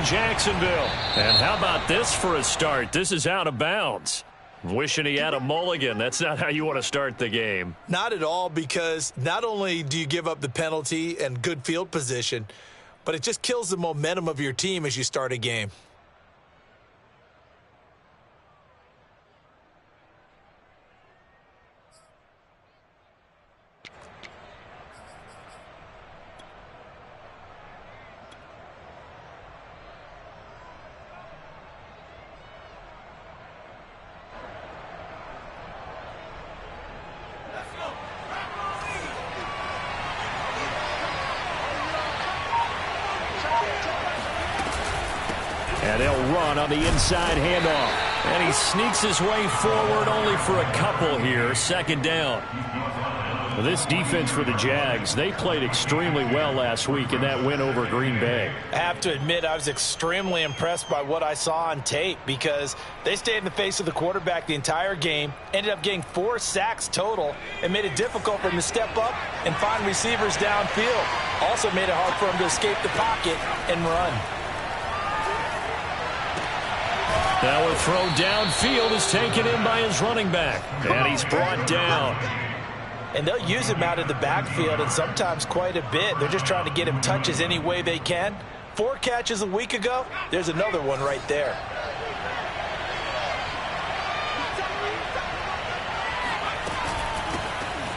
in Jacksonville. And how about this for a start? This is out of bounds. Wishing he had a mulligan. That's not how you want to start the game. Not at all, because not only do you give up the penalty and good field position, but it just kills the momentum of your team as you start a game. And they'll run on the inside handoff. And he sneaks his way forward only for a couple here. Second down. This defense for the Jags, they played extremely well last week in that win over Green Bay. I have to admit, I was extremely impressed by what I saw on tape, because they stayed in the face of the quarterback the entire game, ended up getting 4 sacks total, and made it difficult for him to step up and find receivers downfield. Also made it hard for him to escape the pocket and run. Now a throw downfield is taken in by his running back. And he's brought down. And they'll use him out of the backfield, and sometimes quite a bit. They're just trying to get him touches any way they can. 4 catches a week ago. There's another one right there.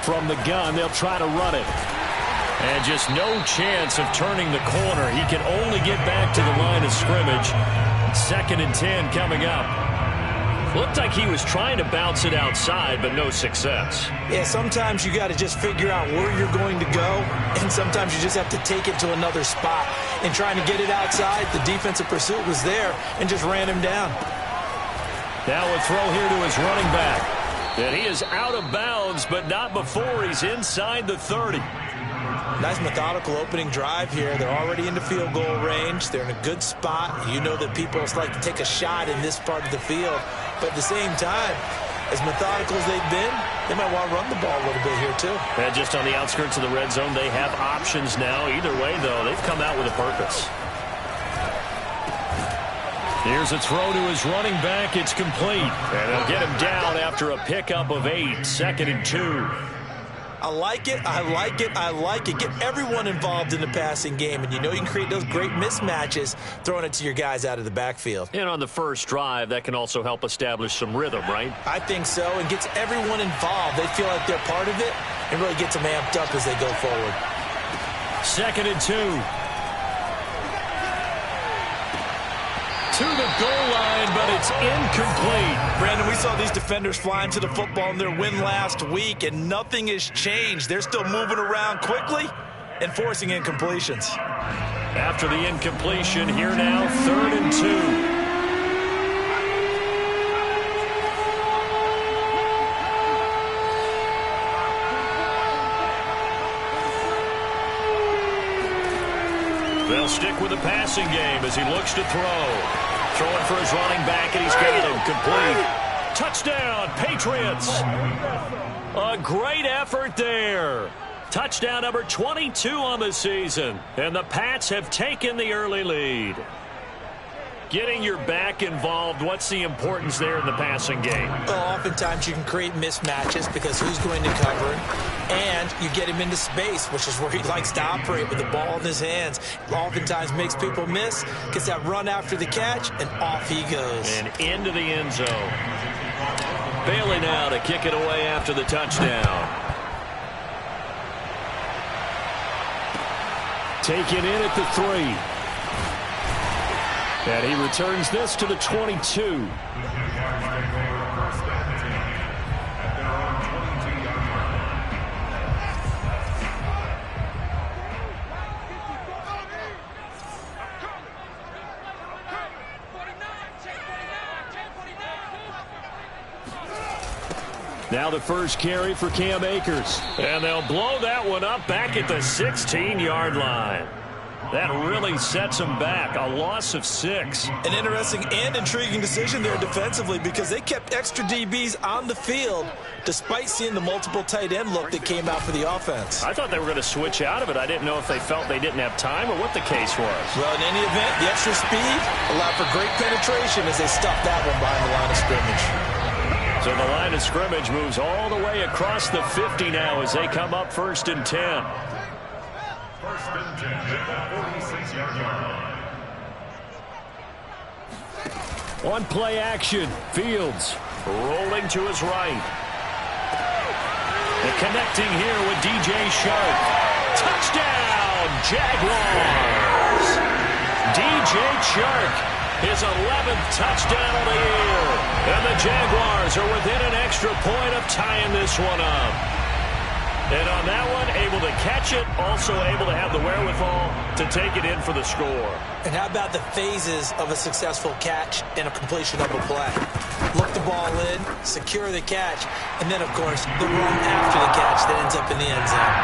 From the gun, they'll try to run it. And just no chance of turning the corner. He can only get back to the line of scrimmage. 2nd and 10 coming up. Looked like he was trying to bounce it outside, but no success. Yeah, sometimes you got to just figure out where you're going to go, and sometimes you just have to take it to another spot. And trying to get it outside, the defensive pursuit was there and just ran him down. Now a throw here to his running back. And he is out of bounds, but not before he's inside the 30. Nice methodical opening drive here. They're already into field goal range. They're in a good spot. You know that people like to take a shot in this part of the field. But at the same time, as methodical as they've been, they might want to run the ball a little bit here too. And just on the outskirts of the red zone, they have options now. Either way, though, they've come out with a purpose. Here's a throw to his running back. It's complete. And they'll get him down after a pickup of 8. 2nd and 2. I like it, I like it, I like it. Get everyone involved in the passing game, and you know you can create those great mismatches throwing it to your guys out of the backfield. And on the first drive, that can also help establish some rhythm, right? I think so, and gets everyone involved. They feel like they're part of it, and really gets them amped up as they go forward. 2nd and 2. To the goal line, but it's incomplete. Brandon, we saw these defenders flying to the football in their win last week, and nothing has changed. They're still moving around quickly and forcing incompletions. After the incompletion, here now, 3rd and 2. They'll stick with the passing game as he looks to throw. Throwing for his running back, and he's got him complete. Touchdown, Patriots. A great effort there. Touchdown number 22 on the season. And the Pats have taken the early lead. Getting your back involved, what's the importance there in the passing game? Well, oftentimes you can create mismatches because who's going to cover him, and you get him into space, which is where he likes to operate with the ball in his hands. Oftentimes makes people miss, gets that run after the catch, and off he goes. And into the end zone. Bailey now to kick it away after the touchdown. Taken in at the 3. And he returns this to the 22. Now the first carry for Cam Akers. And they'll blow that one up back at the 16-yard line. That really sets them back. A loss of 6. An interesting and intriguing decision there defensively because they kept extra DBs on the field despite seeing the multiple tight end look that came out for the offense. I thought they were going to switch out of it. I didn't know if they felt they didn't have time or what the case was. Well, in any event, the extra speed allowed for great penetration as they stuffed that one behind the line of scrimmage. So the line of scrimmage moves all the way across the 50 now as they come up 1st and 10. First and 10 at the 46-yard line. On play action, Fields rolling to his right. And connecting here with DJ Shark. Touchdown, Jaguars! DJ Shark, his 11th touchdown of the year. And the Jaguars are within an extra point of tying this one up. And on that one, able to catch it, also able to have the wherewithal to take it in for the score. And how about the phases of a successful catch and a completion of a play? Look the ball in, secure the catch, and then, of course, the run after the catch that ends up in the end zone.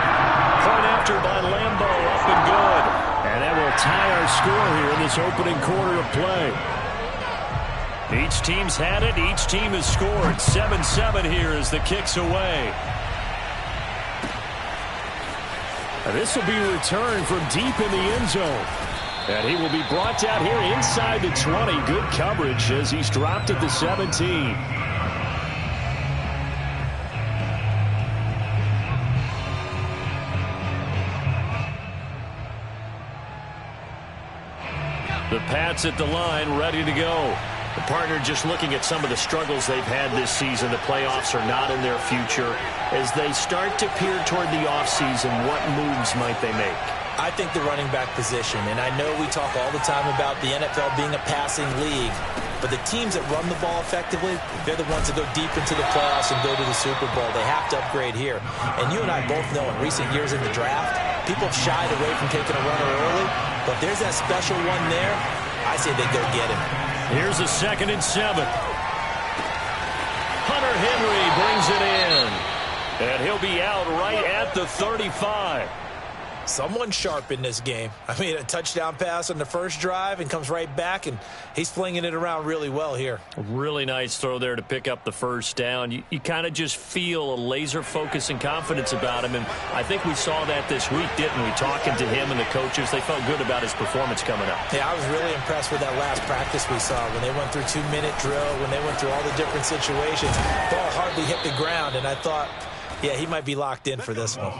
Point after by Lambeau, up and good. And that will tie our score here in this opening quarter of play. Each team's had it. Each team has scored. 7-7 here as the kick's away. This will be returned from deep in the end zone. And he will be brought down here inside the 20. Good coverage as he's dropped at the 17. The Patz at the line, ready to go. The partner just looking at some of the struggles they've had this season. The playoffs are not in their future. As they start to peer toward the offseason, what moves might they make? I think the running back position, and I know we talk all the time about the NFL being a passing league, but the teams that run the ball effectively, they're the ones that go deep into the playoffs and go to the Super Bowl. They have to upgrade here. And you and I both know in recent years in the draft, people have shied away from taking a runner early, but if there's that special one there, I say they go get him. Here's a 2nd and 7. Hunter Henry brings it in. And he'll be out right at the 35. Someone sharp in this game. I mean, a touchdown pass on the first drive and comes right back, and he's flinging it around really well here. A really nice throw there to pick up the first down. You kind of just feel a laser focus and confidence about him, and I think we saw that this week, didn't we? Talking to him and the coaches, they felt good about his performance coming up. Yeah, I was really impressed with that last practice we saw when they went through 2-minute drill, when they went through all the different situations. Ball hardly hit the ground, and I thought, yeah, he might be locked in for this one.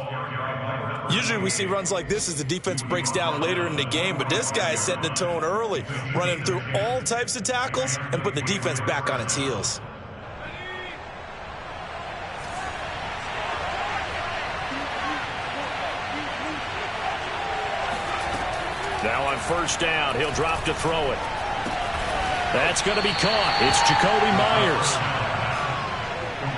Usually we see runs like this as the defense breaks down later in the game, but this guy is setting the tone early, running through all types of tackles and put the defense back on its heels. Now on first down, he'll drop to throw it. That's going to be caught. It's Jacoby Myers.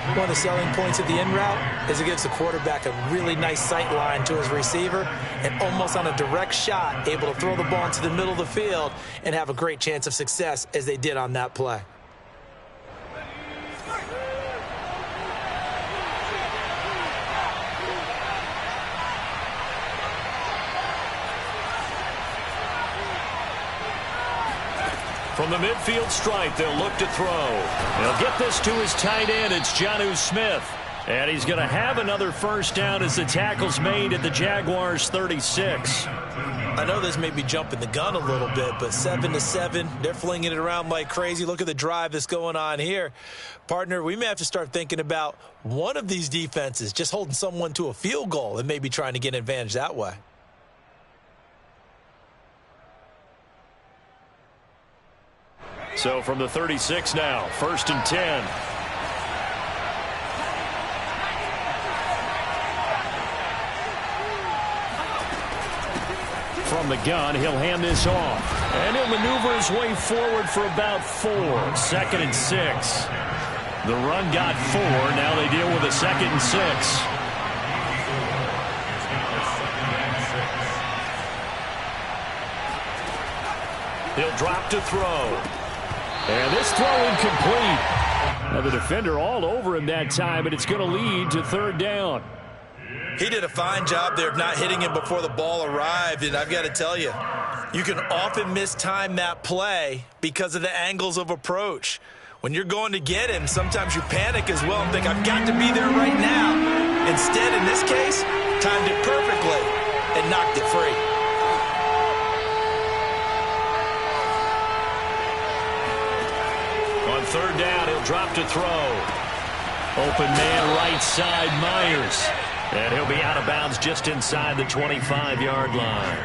One of the selling points of the in route is it gives the quarterback a really nice sight line to his receiver and almost on a direct shot able to throw the ball into the middle of the field and have a great chance of success as they did on that play. From the midfield stripe, they'll look to throw. They'll get this to his tight end. It's Jonnu Smith. And he's going to have another first down as the tackle's made at the Jaguars' 36. I know this may be jumping the gun a little bit, but 7-7, they're flinging it around like crazy. Look at the drive that's going on here. Partner, we may have to start thinking about one of these defenses just holding someone to a field goal and maybe trying to get an advantage that way. So from the 36 now, 1st and 10. From the gun, he'll hand this off. And he'll maneuver his way forward for about 4. 2nd and 6. The run got 4. Now they deal with a 2nd and 6. He'll drop to throw. And this throw incomplete. Now the defender all over him that time, but it's going to lead to 3rd down. He did a fine job there of not hitting him before the ball arrived, and I've got to tell you, you can often mistime that play because of the angles of approach. When you're going to get him, sometimes you panic as well and think, I've got to be there right now. Instead, in this case, timed it perfectly and knocked it free. On third down, he'll drop to throw. Open man right side, Myers. And he'll be out of bounds just inside the 25-yard line.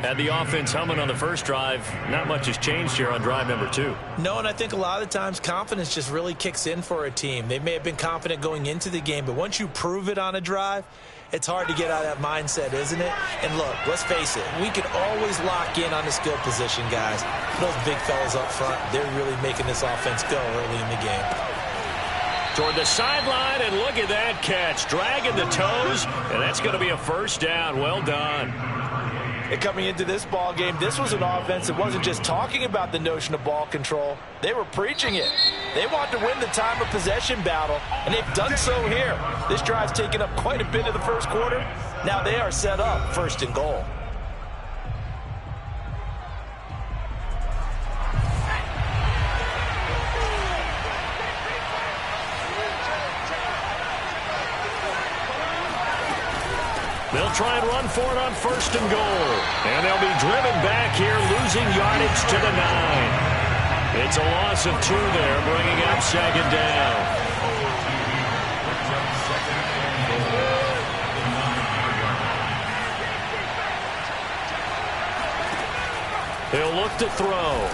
Had the offense humming on the first drive. Not much has changed here on drive number 2. No, and I think a lot of times confidence just really kicks in for a team. They may have been confident going into the game, but once you prove it on a drive, it's hard to get out of that mindset, isn't it? And look, let's face it, we can always lock in on the skill position, guys. Those big fellas up front, they're really making this offense go early in the game. Toward the sideline, and look at that catch. Dragging the toes, and that's going to be a first down. Well done. And coming into this ball game, this was an offense that wasn't just talking about the notion of ball control. They were preaching it. They wanted to win the time of possession battle, and they've done so here. This drive's taken up quite a bit of the first quarter. Now they are set up first and goal. They'll try and run for it on first and goal. And they'll be driven back here, losing yardage to the 9. It's a loss of 2 there, bringing up second down. He'll look to throw.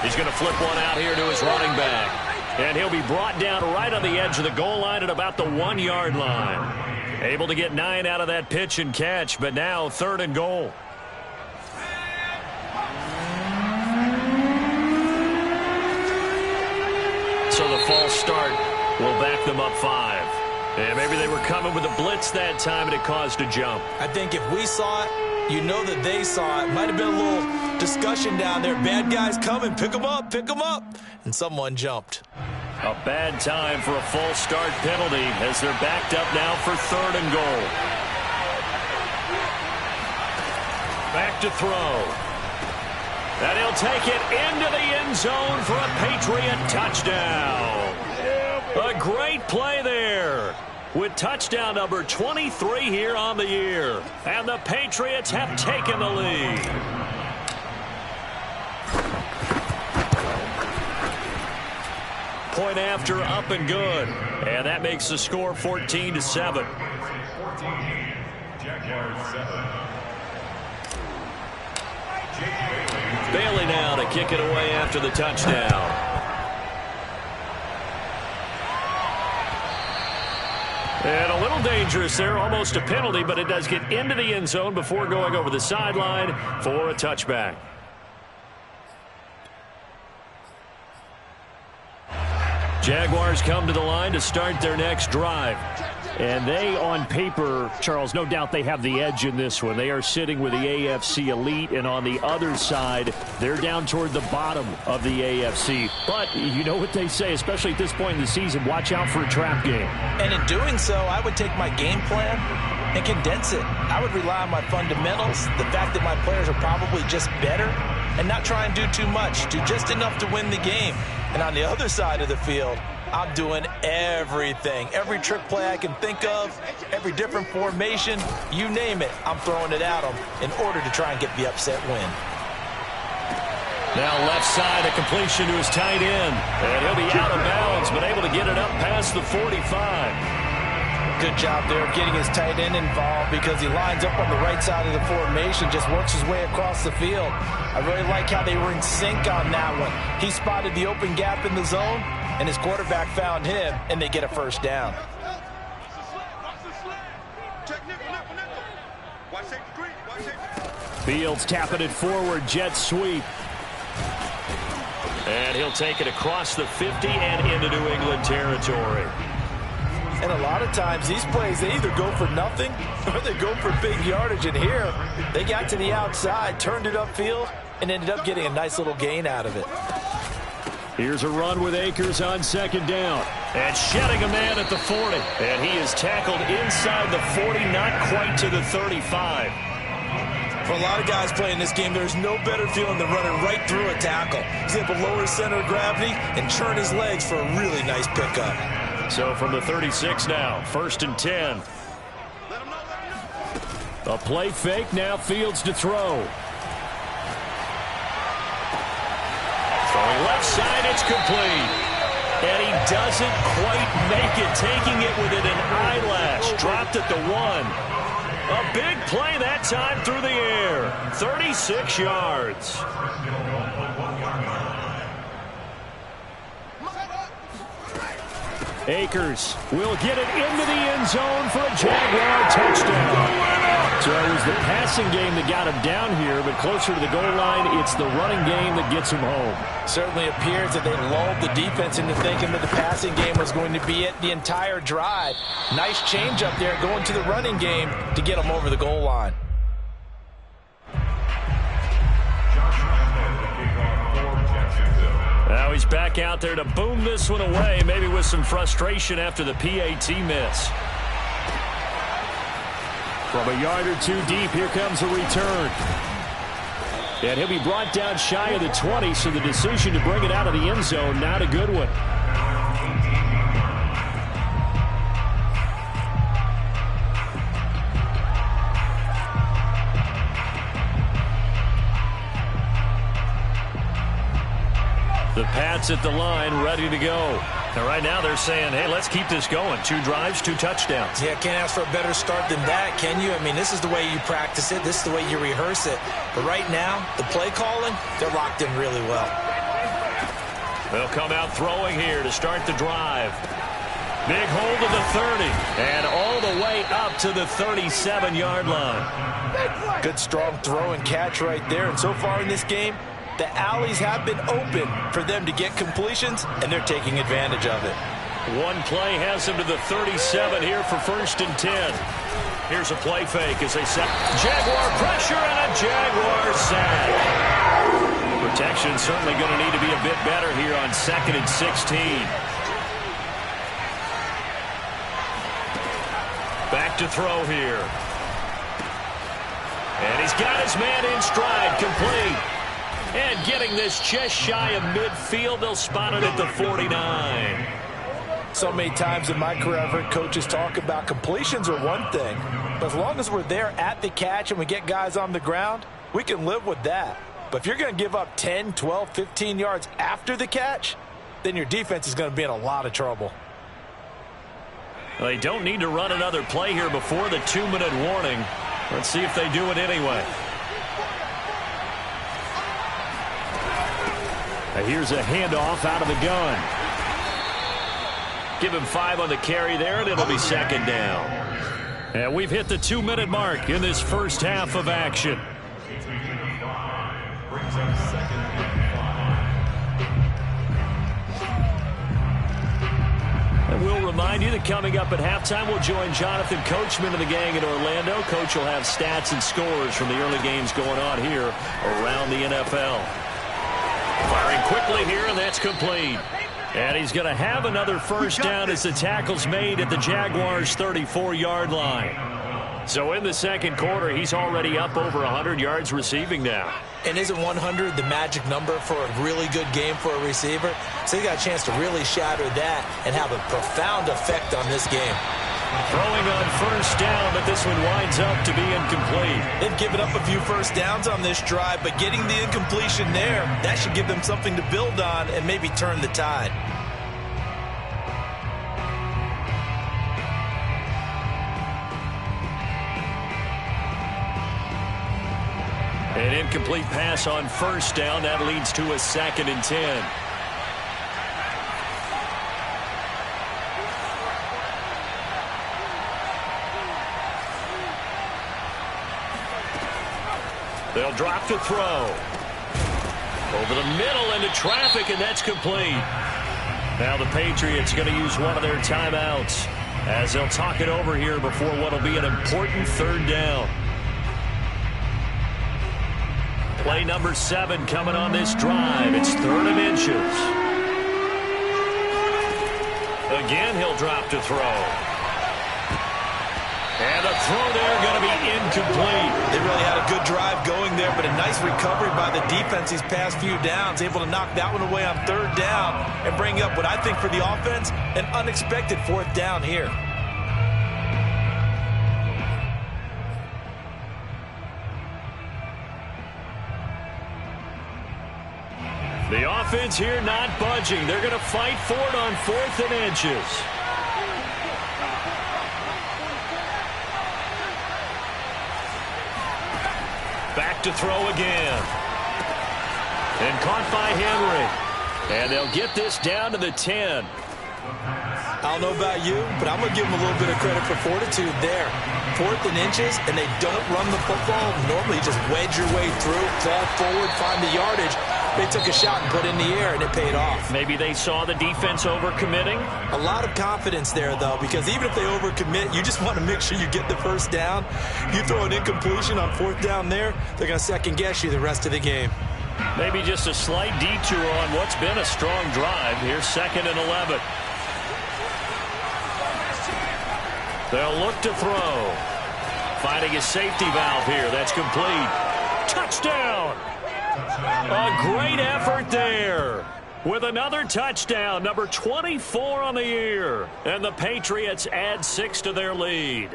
He's going to flip one out here to his running back. And he'll be brought down right on the edge of the goal line at about the 1-yard line. Able to get 9 out of that pitch and catch, but now third and goal. So the false start will back them up 5. And maybe they were coming with a blitz that time, and it caused a jump. I think if we saw it, you know that they saw it. Might have been a little discussion down there. Bad guys coming, pick them up, pick them up. And someone jumped. A bad time for a false start penalty as they're backed up now for third and goal. Back to throw. And he'll take it into the end zone for a Patriot touchdown. A great play there with touchdown number 23 here on the year. And the Patriots have taken the lead. Point after, up and good. And that makes the score 14-7. Bailey now to kick it away after the touchdown. And a little dangerous there, almost a penalty, but it does get into the end zone before going over the sideline for a touchback. Jaguars come to the line to start their next drive. And they, on paper, Charles, no doubt they have the edge in this one. They are sitting with the AFC elite, and on the other side, they're down toward the bottom of the AFC. But you know what they say, especially at this point in the season, watch out for a trap game. And in doing so, I would take my game plan and condense it. I would rely on my fundamentals, the fact that my players are probably just better, and not try and do too much, do just enough to win the game. And on the other side of the field, I'm doing everything. Every trick play I can think of, every different formation, you name it, I'm throwing it at them in order to try and get the upset win. Now left side, a completion to his tight end. And he'll be out of bounds, but able to get it up past the 45. Good job there of getting his tight end involved because he lines up on the right side of the formation, just works his way across the field. I really like how they were in sync on that one. He spotted the open gap in the zone, and his quarterback found him, and they get a first down. Fields tapping it forward, jet sweep. And he'll take it across the 50 and into New England territory. And a lot of times these plays, they either go for nothing or they go for big yardage. And here, they got to the outside, turned it upfield, and ended up getting a nice little gain out of it. Here's a run with Akers on second down. And shedding a man at the 40. And he is tackled inside the 40, not quite to the 35. For a lot of guys playing this game, there's no better feeling than running right through a tackle. He's able to lower his center of gravity and churn his legs for a really nice pickup. So from the 36 now, 1st and 10. A play fake, now Fields to throw. Throwing left side, it's complete. And he doesn't quite make it, taking it within an eyelash. Dropped at the 1. A big play that time through the air. 36 yards. Akers will get it into the end zone for a Jaguar touchdown. So it was the passing game that got him down here, but closer to the goal line, it's the running game that gets him home. Certainly appears that they lulled the defense into thinking that the passing game was going to be it the entire drive. Nice change up there going to the running game to get him over the goal line. Now he's back out there to boom this one away, maybe with some frustration after the PAT miss. From a yard or two deep, here comes a return. And he'll be brought down shy of the 20, so the decision to bring it out of the end zone, not a good one. The Patz at the line, ready to go. And right now they're saying, hey, let's keep this going. 2 drives, 2 touchdowns. Yeah, can't ask for a better start than that, can you? I mean, this is the way you practice it. This is the way you rehearse it. But right now, the play calling, they're locked in really well. They'll come out throwing here to start the drive. Big hold of the 30. And all the way up to the 37-yard line. Good, strong throw and catch right there. And so far in this game, the alleys have been open for them to get completions, and they're taking advantage of it. One play has them to the 37 here for 1st and 10. Here's a play fake as they set Jaguar pressure and a Jaguar sack. Protection certainly going to need to be a bit better here on 2nd and 16. Back to throw here. And he's got his man in stride, complete. And getting this just shy of midfield, they'll spot it at the 49. So many times in my career, I've heard coaches talk about completions are one thing. But as long as we're there at the catch and we get guys on the ground, we can live with that. But if you're going to give up 10, 12, 15 yards after the catch, then your defense is going to be in a lot of trouble. Well, they don't need to run another play here before the 2-minute warning. Let's see if they do it anyway. Here's a handoff out of the gun. Give him 5 on the carry there, and it'll be 2nd down. And we've hit the 2-minute mark in this first half of action. And we'll remind you that coming up at halftime, we'll join Jonathan Coachman and the gang in Orlando. Coach will have stats and scores from the early games going on here around the NFL. Firing quickly here, and that's complete. And he's going to have another first down as the tackle's made at the Jaguars' 34-yard line. So in the second quarter, he's already up over 100 yards receiving now. And isn't 100 the magic number for a really good game for a receiver? So he got a chance to really shatter that and have a profound effect on this game. Throwing on first down, but this one winds up to be incomplete. They've given up a few first downs on this drive, but getting the incompletion there, that should give them something to build on and maybe turn the tide. An incomplete pass on first down. That leads to a 2nd and 10. They'll drop to throw. Over the middle into traffic, and that's complete. Now the Patriots going to use one of their timeouts as they'll talk it over here before what will be an important 3rd down. Play number 7 coming on this drive. It's 3rd and inches. Again, he'll drop to throw. And the throw there going to be incomplete. They really had a good drive going there, but a nice recovery by the defense these past few downs, able to knock that one away on third down and bring up what I think for the offense, an unexpected fourth down here. The offense here not budging. They're going to fight for it on 4th and inches. Back to throw again. And caught by Henry. And they'll get this down to the 10. I don't know about you, but I'm going to give them a little bit of credit for fortitude there. 4th and inches, and they don't run the football. Normally, you just wedge your way through, fall forward, find the yardage. They took a shot and put it in the air, and it paid off. Maybe they saw the defense overcommitting. A lot of confidence there, though, because even if they overcommit, you just want to make sure you get the first down. You throw an incompletion on 4th down there, they're going to second-guess you the rest of the game. Maybe just a slight detour on what's been a strong drive. Here's 2nd and 11. They'll look to throw. Finding a safety valve here. That's complete. Touchdown! A great effort there. With another touchdown, number 24 on the year. And the Patriots add 6 to their lead.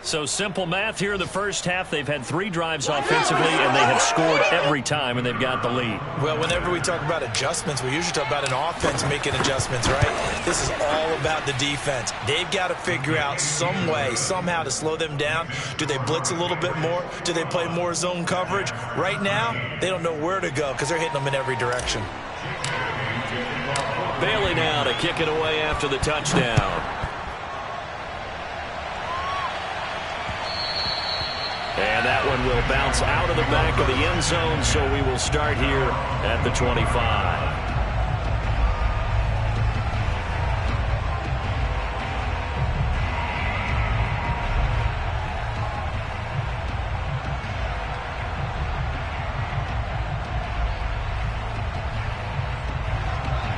So simple math here in the first half. They've had 3 drives offensively, and they have scored every time, and they've got the lead. Well, whenever we talk about adjustments, we usually talk about an offense making adjustments, right? This is all about the defense. They've got to figure out some way, somehow to slow them down. Do they blitz a little bit more? Do they play more zone coverage? Right now, they don't know where to go because they're hitting them in every direction. Bailey now to kick it away after the touchdown. And that one will bounce out of the back of the end zone, so we will start here at the 25.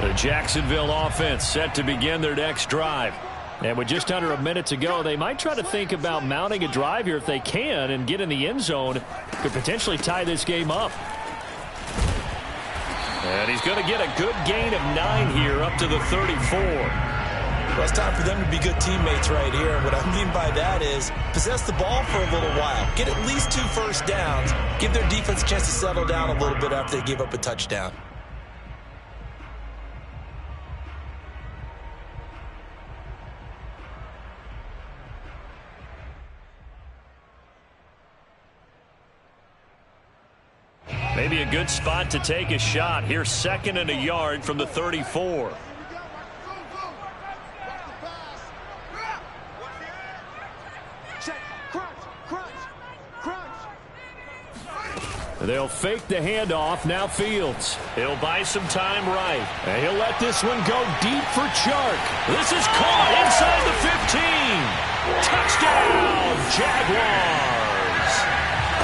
The Jacksonville offense set to begin their next drive. And with just under a minute to go, they might try to think about mounting a drive here if they can and get in the end zone. Could potentially tie this game up. And he's going to get a good gain of 9 here up to the 34. Well, it's time for them to be good teammates right here. And what I mean by that is possess the ball for a little while. Get at least 2 first downs. Give their defense a chance to settle down a little bit after they give up a touchdown. Maybe a good spot to take a shot. Here's 2nd and a yard from the 34. They'll fake the handoff. Now Fields. He'll buy some time right. And he'll let this one go deep for Chark. This is caught inside the 15. Touchdown, Jaguars.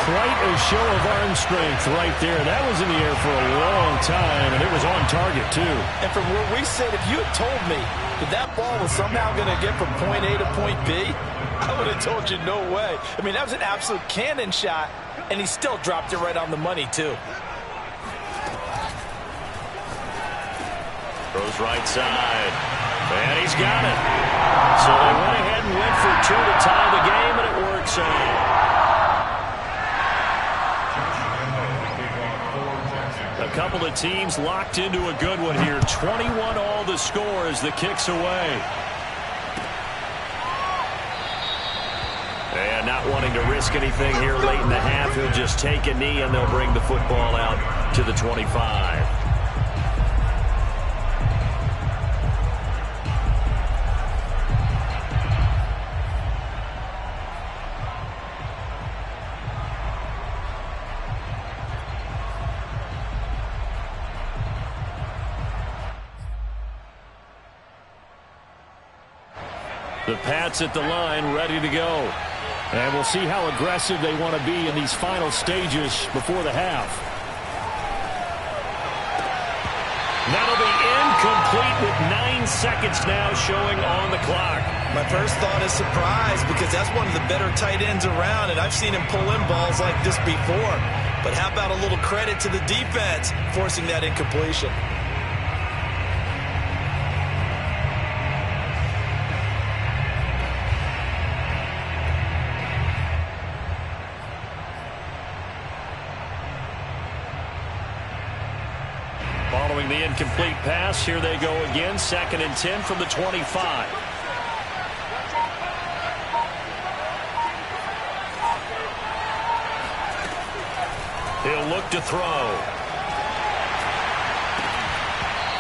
Quite a show of arm strength right there. That was in the air for a long time, and it was on target, too. And from where we sit, if you had told me that that ball was somehow going to get from point A to point B, I would have told you no way. I mean, that was an absolute cannon shot, and he still dropped it right on the money, too. Throws right side. And he's got it. So they went ahead and went for 2 to tie the game, and it works out. A couple of teams locked into a good one here. 21 all the score as the kick's away. And not wanting to risk anything here late in the half, he'll just take a knee and they'll bring the football out to the 25. The Patz at the line, ready to go. And we'll see how aggressive they want to be in these final stages before the half. That'll be incomplete with 9 seconds now showing on the clock. My first thought is surprise because that's one of the better tight ends around, and I've seen him pull in balls like this before. But how about a little credit to the defense forcing that incompletion? Following the incomplete pass, here they go again. 2nd and 10 from the 25. He'll look to throw.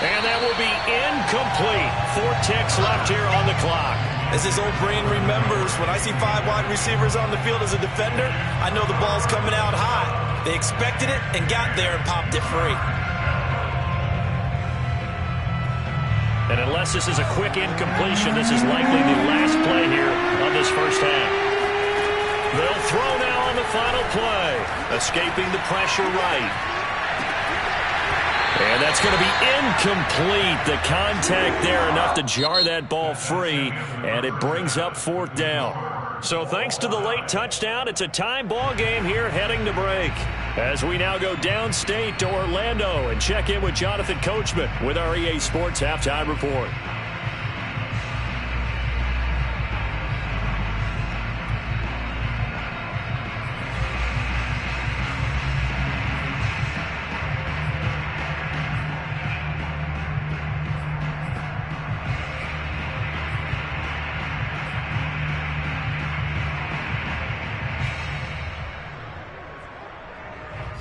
And that will be incomplete. 4 ticks left here on the clock. As his old brain remembers, when I see 5 wide receivers on the field as a defender, I know the ball's coming out hot. They expected it and got there and popped it free. And unless this is a quick incompletion, this is likely the last play here of this first half. They'll throw now on the final play. Escaping the pressure right. And that's going to be incomplete. The contact there enough to jar that ball free. And it brings up 4th down. So thanks to the late touchdown, it's a tie ball game here heading to break. As we now go downstate to Orlando and check in with Jonathan Coachman with our EA Sports Halftime Report.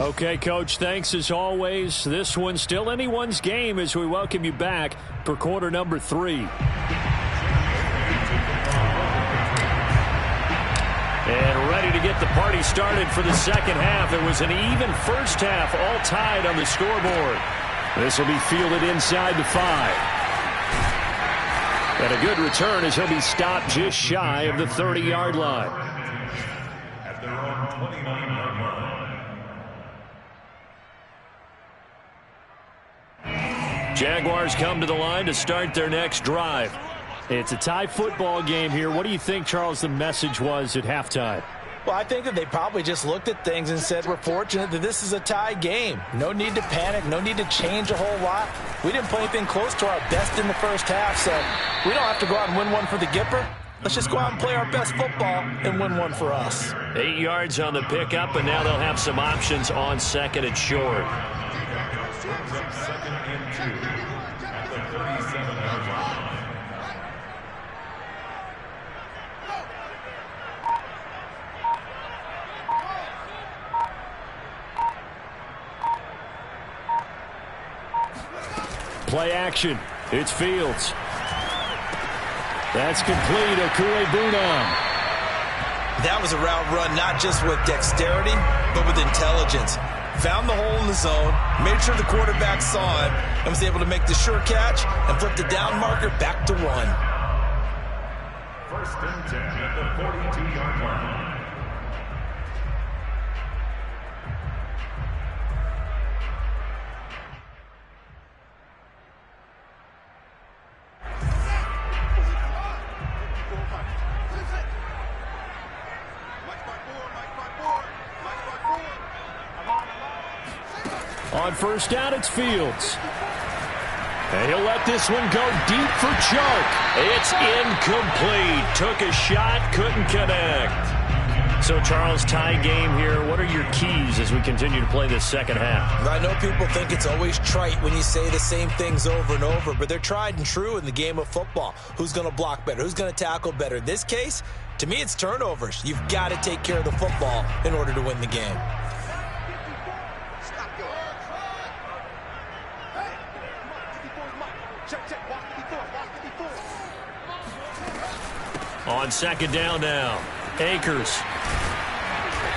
Okay, Coach, thanks as always. This one's still anyone's game as we welcome you back for quarter number 3. And ready to get the party started for the second half. It was an even first half, all tied on the scoreboard. This will be fielded inside the 5. And a good return as he'll be stopped just shy of the 30-yard line. At their own 29-yard line. Jaguars come to the line to start their next drive. It's a tie football game here. What do you think, Charles, the message was at halftime? Well, I think that they probably just looked at things and said, we're fortunate that this is a tie game. No need to panic. No need to change a whole lot. We didn't play anything close to our best in the first half, so we don't have to go out and win one for the Gipper. Let's just go out and play our best football and win one for us. 8 yards on the pickup, and now they'll have some options on 2nd and short. 2nd and 2 at the 37-yard line. Play action. It's Fields. That's complete. Okue-Bunam. That was a route run not just with dexterity, but with intelligence. Found the hole in the zone, made sure the quarterback saw it, and was able to make the sure catch and flip the down marker back to 1. 1st and 10 at the 42-yard line. On 1st down, it's Fields. And he'll let this one go deep for Chark. It's incomplete. Took a shot, couldn't connect. So, Charles, tie game here. What are your keys as we continue to play this second half? I know people think it's always trite when you say the same things over and over, but they're tried and true in the game of football. Who's going to block better? Who's going to tackle better? In this case, to me, it's turnovers. You've got to take care of the football in order to win the game. On 2nd down now, Akers.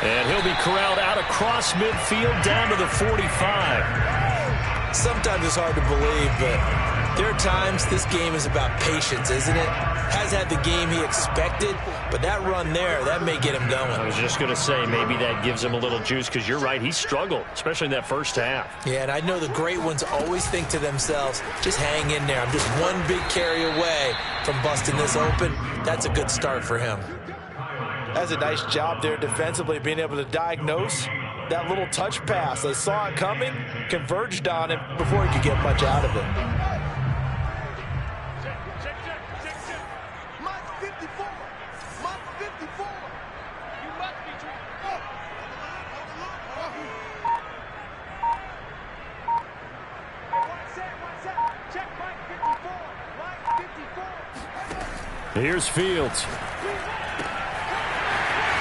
And he'll be corralled out across midfield down to the 45. Sometimes it's hard to believe, but there are times this game is about patience, isn't it? has had the game he expected, but that run there, that may get him going. I was just going to say, maybe that gives him a little juice, because you're right, he struggled, especially in that first half. Yeah, and I know the great ones always think to themselves, just hang in there. I'm just one big carry away from busting this open. That's a good start for him. That's a nice job there defensively, being able to diagnose that little touch pass. They saw it coming, converged on it before he could get much out of it. Here's Fields.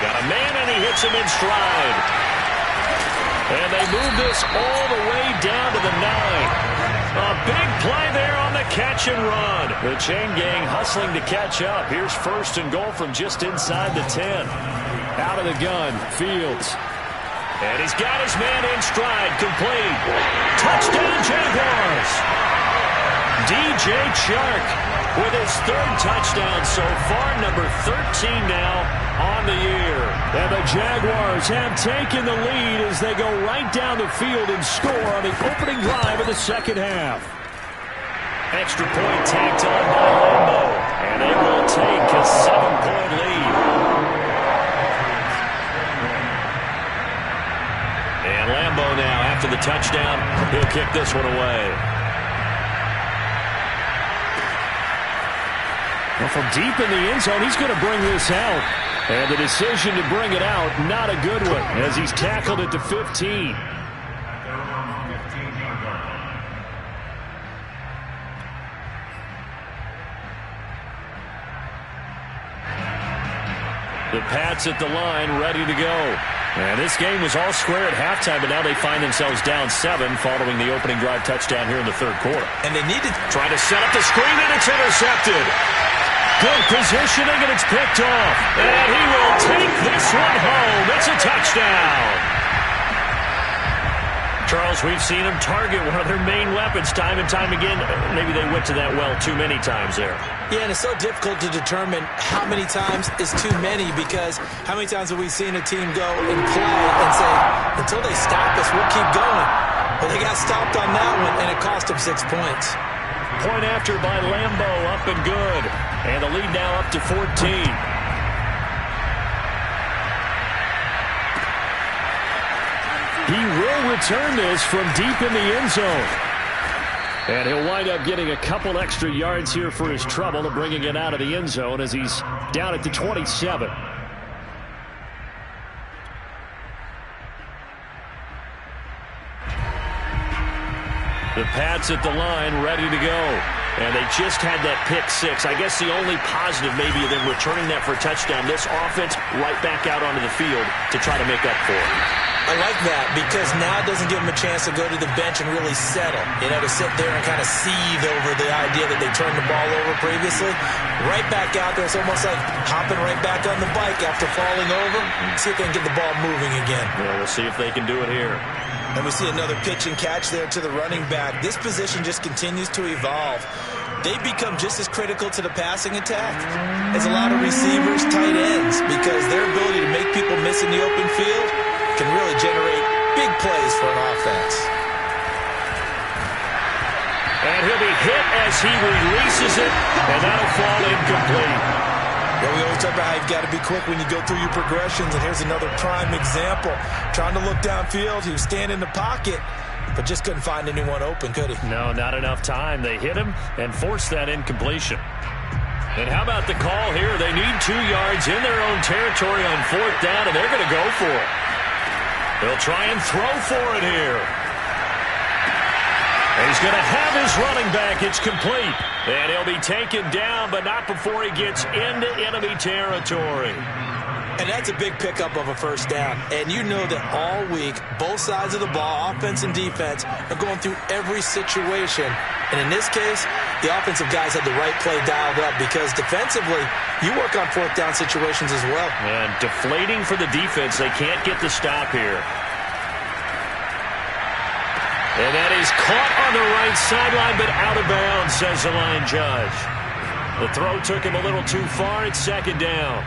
Got a man, and he hits him in stride. And they move this all the way down to the 9. A big play there on the catch and run. The chain gang hustling to catch up. Here's first and goal from just inside the 10. Out of the gun, Fields. And he's got his man in stride, complete. Touchdown, Jaguars. DJ Chark with his third touchdown so far, number 13 now on the year. And the Jaguars have taken the lead as they go right down the field and score on the opening drive of the second half. Extra point tacked on by Lambo, and they will take a 7-point lead. And Lambo now, after the touchdown, he'll kick this one away. Well, from deep in the end zone, he's going to bring this out. And the decision to bring it out, not a good one, as he's tackled it to 15. The Patz at the line, ready to go. And this game was all square at halftime, but now they find themselves down 7 following the opening drive touchdown here in the third quarter. And they need to try to set up the screen, and it's intercepted. Good positioning, and it's picked off. And he will take this one home. It's a touchdown. Charles, we've seen him target one of their main weapons time and time again. Maybe they went to that well too many times there. Yeah, and it's so difficult to determine how many times is too many, because how many times have we seen a team go and play and say, until they stop us, we'll keep going. Well, they got stopped on that one, and it cost them 6 points. Point after by Lambo, up and good. And the lead now up to 14. He will return this from deep in the end zone. And he'll wind up getting a couple extra yards here for his trouble of bringing it out of the end zone as he's down at the 27. The Patz at the line, ready to go. And they just had that pick 6. I guess the only positive maybe of them returning that for a touchdown. This offense right back out onto the field to try to make up for it. I like that, because now it doesn't give them a chance to go to the bench and really settle. You know, to sit there and kind of seethe over the idea that they turned the ball over previously. Right back out there. It's almost like hopping right back on the bike after falling over. See if they can get the ball moving again. Yeah, we'll see if they can do it here. And we see another pitch and catch there to the running back. This position just continues to evolve. They become just as critical to the passing attack as a lot of receivers, tight ends, because their ability to make people miss in the open field can really generate big plays for an offense. And he'll be hit as he releases it, and that'll fall incomplete. Yeah, we always talk about how you've got to be quick when you go through your progressions, and here's another prime example. Trying to look downfield, he was standing in the pocket, but just couldn't find anyone open, could he? No, not enough time. They hit him and forced that incompletion. And how about the call here? They need 2 yards in their own territory on 4th down, and they're going to go for it. They'll try and throw for it here. And he's going to have his running back. It's complete. And he'll be taken down, but not before he gets into enemy territory. And that's a big pickup of a first down. And you know that all week, both sides of the ball, offense and defense, are going through every situation. And in this case, the offensive guys had the right play dialed up, because defensively, you work on 4th down situations as well. And deflating for the defense. They can't get the stop here. And that is caught on the right sideline, but out of bounds, says the line judge. The throw took him a little too far. It's second down.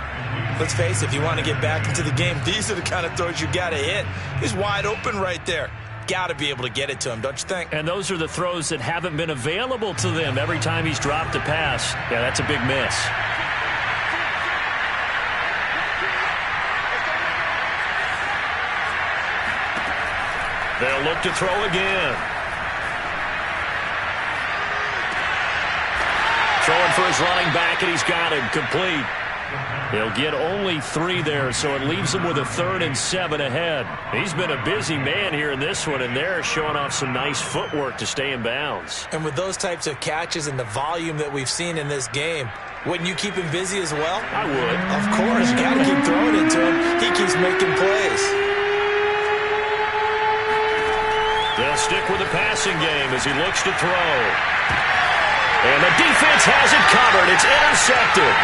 Let's face it, if you want to get back into the game, these are the kind of throws you got to hit. He's wide open right there. Got to be able to get it to him, don't you think? And those are the throws that haven't been available to them every time he's dropped a pass. Yeah, that's a big miss. They'll look to throw again. Throwing for his running back, and he's got him complete. He'll get only 3 there, so it leaves him with a 3rd and 7 ahead. He's been a busy man here in this one, and they're showing off some nice footwork to stay in bounds. And with those types of catches and the volume that we've seen in this game, wouldn't you keep him busy as well? I would. Of course. You got to keep throwing it to him. He keeps making plays. They'll stick with the passing game as he looks to throw. And the defense has it covered. It's intercepted.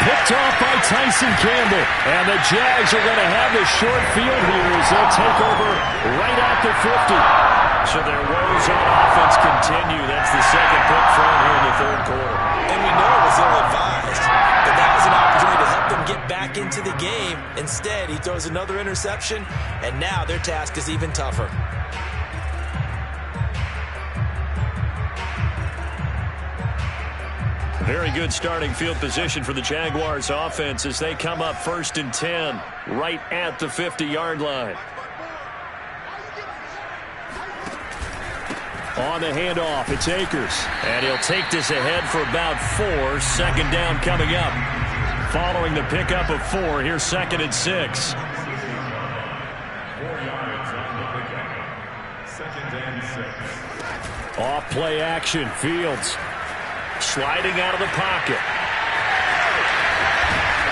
Picked off by Tyson Campbell. And the Jags are going to have the short field here as they'll take over right at the 50. So their woes on offense continue. That's the second pick thrown here in the 3rd quarter. And we know it was ill-advised. But that was an opportunity to help them get back into the game. Instead, he throws another interception, and now their task is even tougher. Very good starting field position for the Jaguars offense as they come up 1st and 10 right at the 50-yard line. On the handoff, it's Akers. And he'll take this ahead for about 4. Second down coming up. Following the pickup of 4, here's 2nd and 6. 4 yards on the pickup. 2nd and 6. Off play action, Fields. Sliding out of the pocket.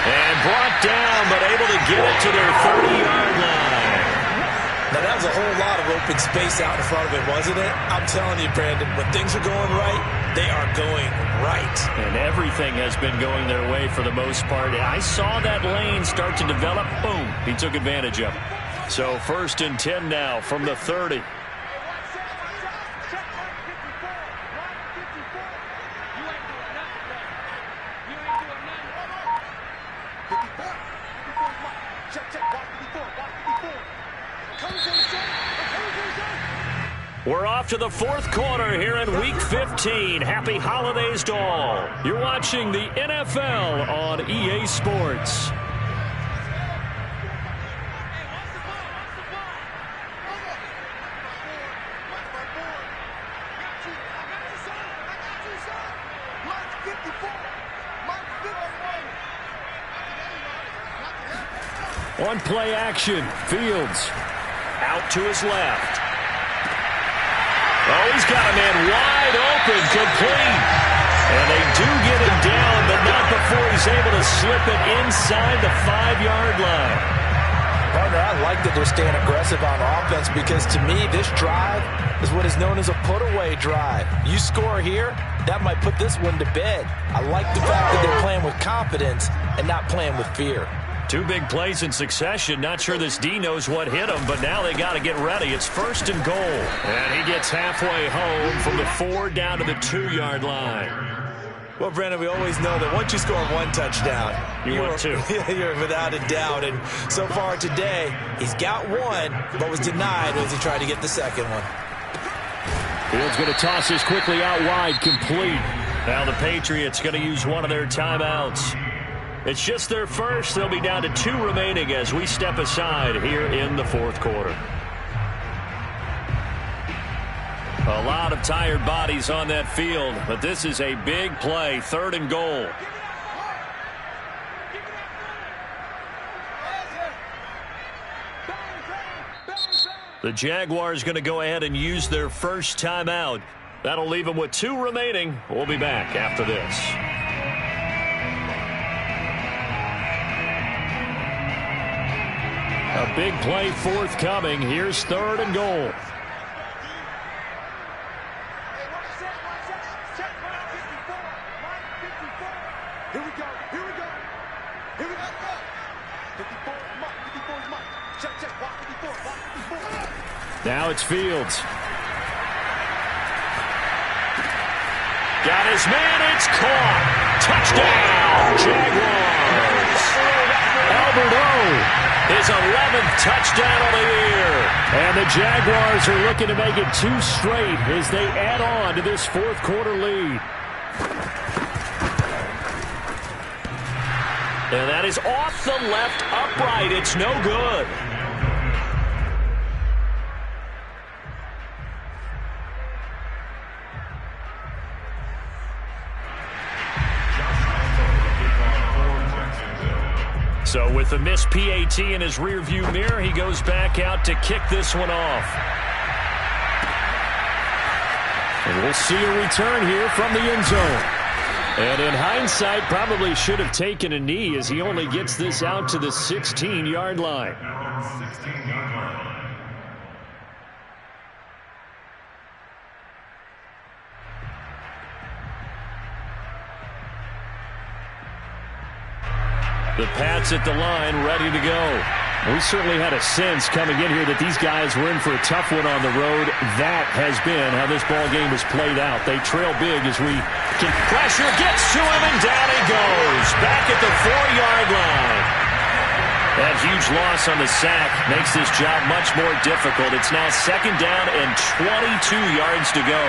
And brought down, but able to get it to their 30-yard line. Now, that was a whole lot of open space out in front of him, wasn't it? I'm telling you, Brandon, when things are going right, they are going right. And everything has been going their way for the most part. I saw that lane start to develop. Boom. He took advantage of it. So 1st and 10 now from the 30. We're off to the 4th quarter here in Week 15. Happy holidays to all. You're watching the NFL on EA Sports. One play action. Fields out to his left. Oh, he's got a man wide open, complete. And they do get him down, but not before he's able to slip it inside the 5-yard line. Partner, I like that they're staying aggressive on offense because to me, this drive is what is known as a put-away drive. You score here, that might put this one to bed. I like the fact that they're playing with confidence and not playing with fear. 2 big plays in succession. Not sure this D knows what hit him, but now they got to get ready. It's 1st and goal. And he gets halfway home from the 4 down to the 2-yard line. Well, Brandon, we always know that once you score 1 touchdown, you're 2. You're without a doubt. And so far today, he's got 1, but was denied as he tried to get the 2nd one. Fields going to toss this quickly out wide, complete. Now the Patriots going to use one of their timeouts. It's just their first. They'll be down to 2 remaining as we step aside here in the 4th quarter. A lot of tired bodies on that field, but this is a big play, 3rd and goal. The Jaguars going to go ahead and use their first timeout. That'll leave them with 2 remaining. We'll be back after this. A big play forthcoming. Here's 3rd and goal. Now it's Fields. Got his man. It's caught. Touchdown, Jaguars. Albert O, his 11th touchdown of the year. And the Jaguars are looking to make it 2 straight as they add on to this fourth quarter lead. And that is off the left upright. It's no good. So with the missed PAT in his rearview mirror, he goes back out to kick this one off. And we'll see a return here from the end zone. And in hindsight, probably should have taken a knee as he only gets this out to the 16-yard line. The Patz at the line, ready to go. We certainly had a sense coming in here that these guys were in for a tough one on the road. That has been how this ball game has played out. They trail big as we can. Pressure gets to him, and down he goes. Back at the 4-yard line. That huge loss on the sack makes this job much more difficult. It's now 2nd down and 22 yards to go.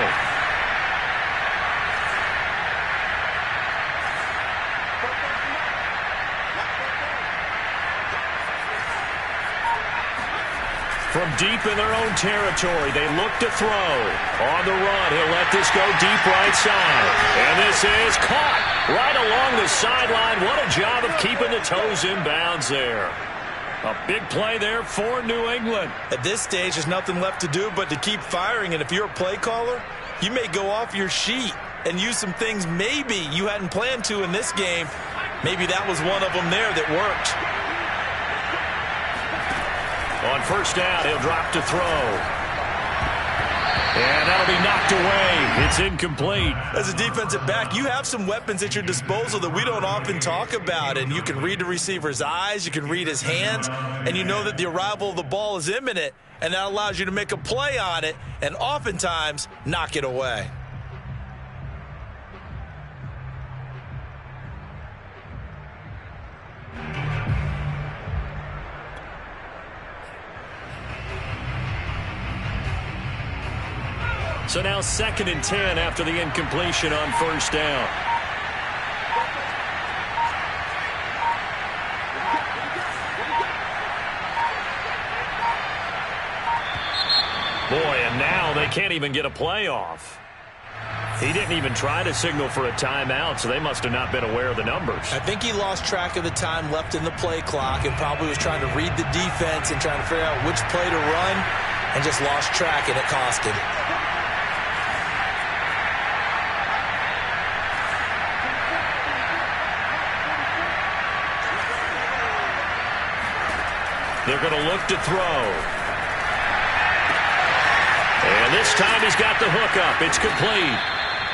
From deep in their own territory, they look to throw. On the run, he'll let this go deep right side. And this is caught right along the sideline. What a job of keeping the toes in bounds there. A big play there for New England. At this stage, there's nothing left to do but to keep firing. And if you're a play caller, you may go off your sheet and use some things maybe you hadn't planned to in this game. Maybe that was one of them there that worked. On 1st down, he'll drop to throw. And that'll be knocked away. It's incomplete. As a defensive back, you have some weapons at your disposal that we don't often talk about. And you can read the receiver's eyes, you can read his hands, and you know that the arrival of the ball is imminent. And that allows you to make a play on it and oftentimes knock it away. So now 2nd and 10 after the incompletion on 1st down. Boy, and now they can't even get a play off. He didn't even try to signal for a timeout, so they must have not been aware of the numbers. I think he lost track of the time left in the play clock and probably was trying to read the defense and trying to figure out which play to run and just lost track, and it cost him. They're going to look to throw. And this time he's got the hook up. It's complete.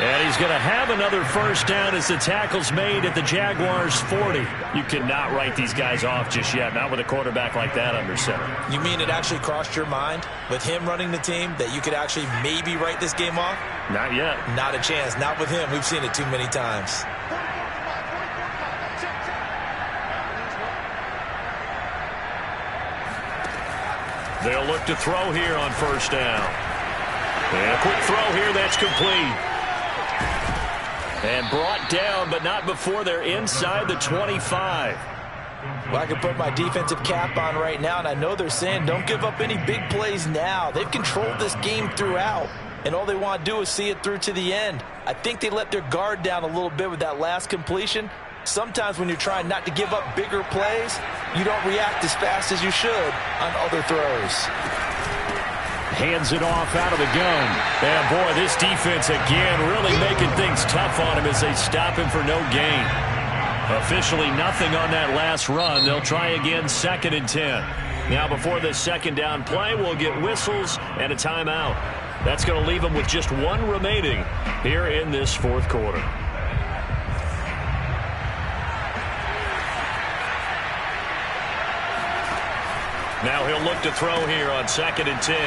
And he's going to have another 1st down as the tackle's made at the Jaguars' 40. You cannot write these guys off just yet, not with a quarterback like that under center. You mean it actually crossed your mind with him running the team that you could actually maybe write this game off? Not yet. Not a chance. Not with him. We've seen it too many times. They'll look to throw here on 1st down. And a quick throw here that's complete. And brought down, but not before they're inside the 25. Well, I can put my defensive cap on right now, and I know they're saying don't give up any big plays now. They've controlled this game throughout, and all they want to do is see it through to the end. I think they let their guard down a little bit with that last completion. Sometimes when you're trying not to give up bigger plays, you don't react as fast as you should on other throws. Hands it off out of the gun. And boy, this defense again really making things tough on him as they stop him for no gain. Officially nothing on that last run. They'll try again 2nd and 10. Now before this 2nd down play, we'll get whistles and a timeout. That's going to leave them with just one remaining here in this 4th quarter. Now he'll look to throw here on 2nd and 10.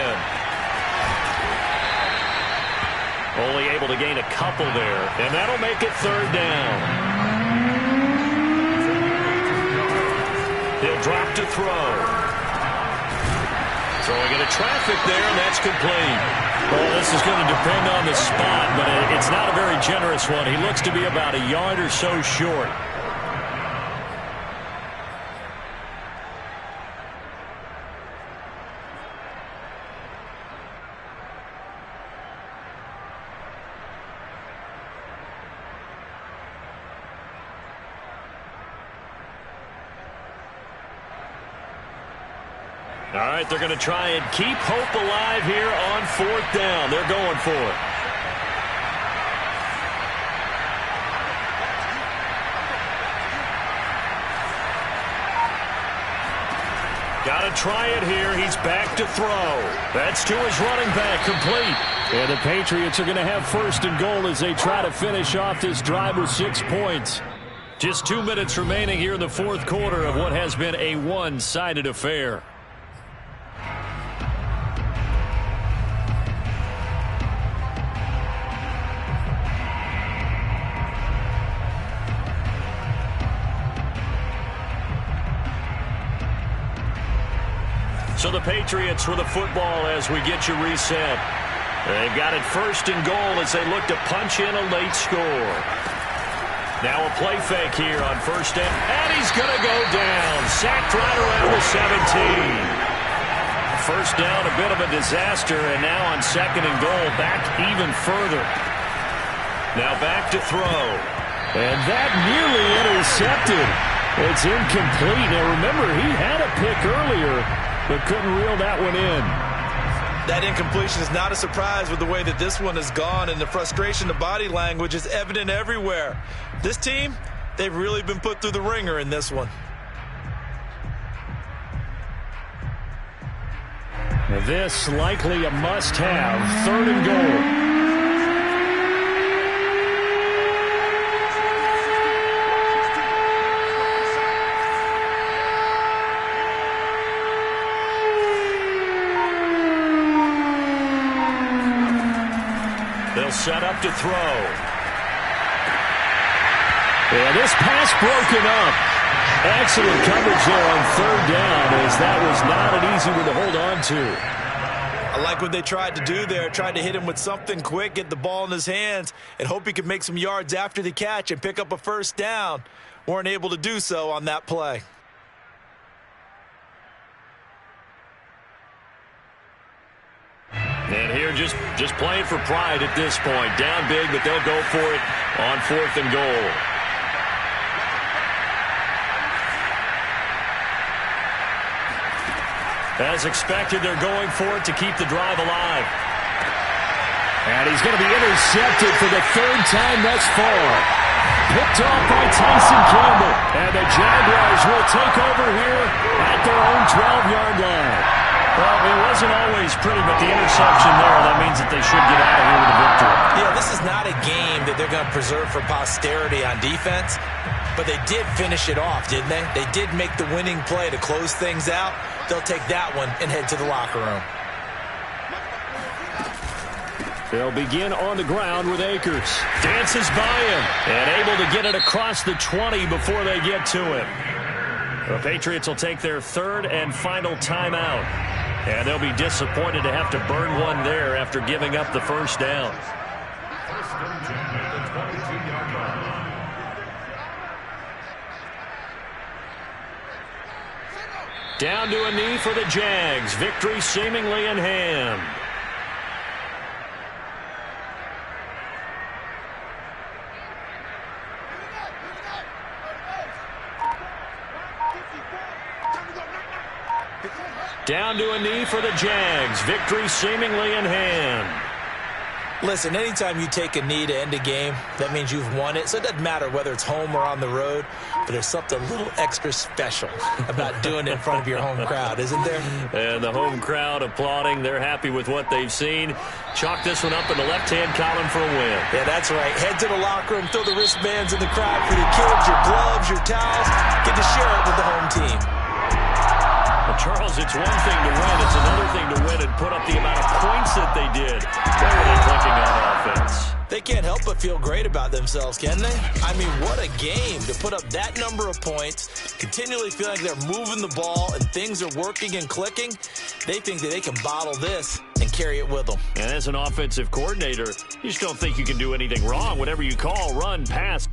Only able to gain a couple there, and that'll make it 3rd down. He'll drop to throw. Throwing into traffic there, and that's complete. Well, this is going to depend on the spot, but it's not a very generous one. He looks to be about a yard or so short. All right, they're going to try and keep hope alive here on 4th down. They're going for it. Got to try it here. He's back to throw. That's to his running back, complete. And the Patriots are going to have 1st and goal as they try to finish off this drive with 6 points. Just 2 minutes remaining here in the 4th quarter of what has been a one-sided affair. So the Patriots with the football as we get you reset. They've got it 1st and goal as they look to punch in a late score. Now a play fake here on 1st down. And he's going to go down. Sacked right around the 17. 1st down, a bit of a disaster. And now on 2nd and goal, back even further. Now back to throw. And that nearly intercepted. It's incomplete. Now remember, he had a pick earlier, but couldn't reel that one in. That incompletion is not a surprise with the way that this one has gone, and the frustration, the body language is evident everywhere. This team, they've really been put through the ringer in this one. This likely a must-have. 3rd and goal. They'll set up to throw. And this pass broken up. Excellent coverage there on 3rd down, as that was not an easy one to hold on to. I like what they tried to do there. Tried to hit him with something quick, get the ball in his hands, and hope he could make some yards after the catch and pick up a 1st down. Weren't able to do so on that play. And here just playing for pride at this point. Down big, but they'll go for it on 4th and goal. As expected, they're going for it to keep the drive alive. And he's going to be intercepted for the 3rd time thus far. Picked off by Tyson Campbell. And the Jaguars will take over here at their own 12-yard line. Well, it wasn't always pretty, but the interception there, that means that they should get out of here with a victory. Yeah, this is not a game that they're going to preserve for posterity on defense, but they did finish it off, didn't they? They did make the winning play to close things out. They'll take that one and head to the locker room. They'll begin on the ground with Akers. Dances by him and able to get it across the 20 before they get to him. The Patriots will take their 3rd and final timeout. And they'll be disappointed to have to burn one there after giving up the 1st down. 1st and 10 at the 22-yard line. Down to a knee for the Jags. Victory seemingly in hand. Down to a knee for the Jags. Victory seemingly in hand. Listen, anytime you take a knee to end a game, that means you've won it. So it doesn't matter whether it's home or on the road, but there's something a little extra special about doing it in front of your home crowd, isn't there? And the home crowd applauding. They're happy with what they've seen. Chalk this one up in the left-hand column for a win. Yeah, that's right. Head to the locker room, throw the wristbands in the crowd for your kids, your gloves, your towels. Get to share it with the home team. Well, Charles, it's one thing to win. It's another thing to win and put up the amount of points that they did. What were they thinking on offense? They can't help but feel great about themselves, can they? I mean, what a game to put up that number of points, continually feeling they're moving the ball and things are working and clicking. They think that they can bottle this and carry it with them. And as an offensive coordinator, you just don't think you can do anything wrong. Whatever you call, run, pass,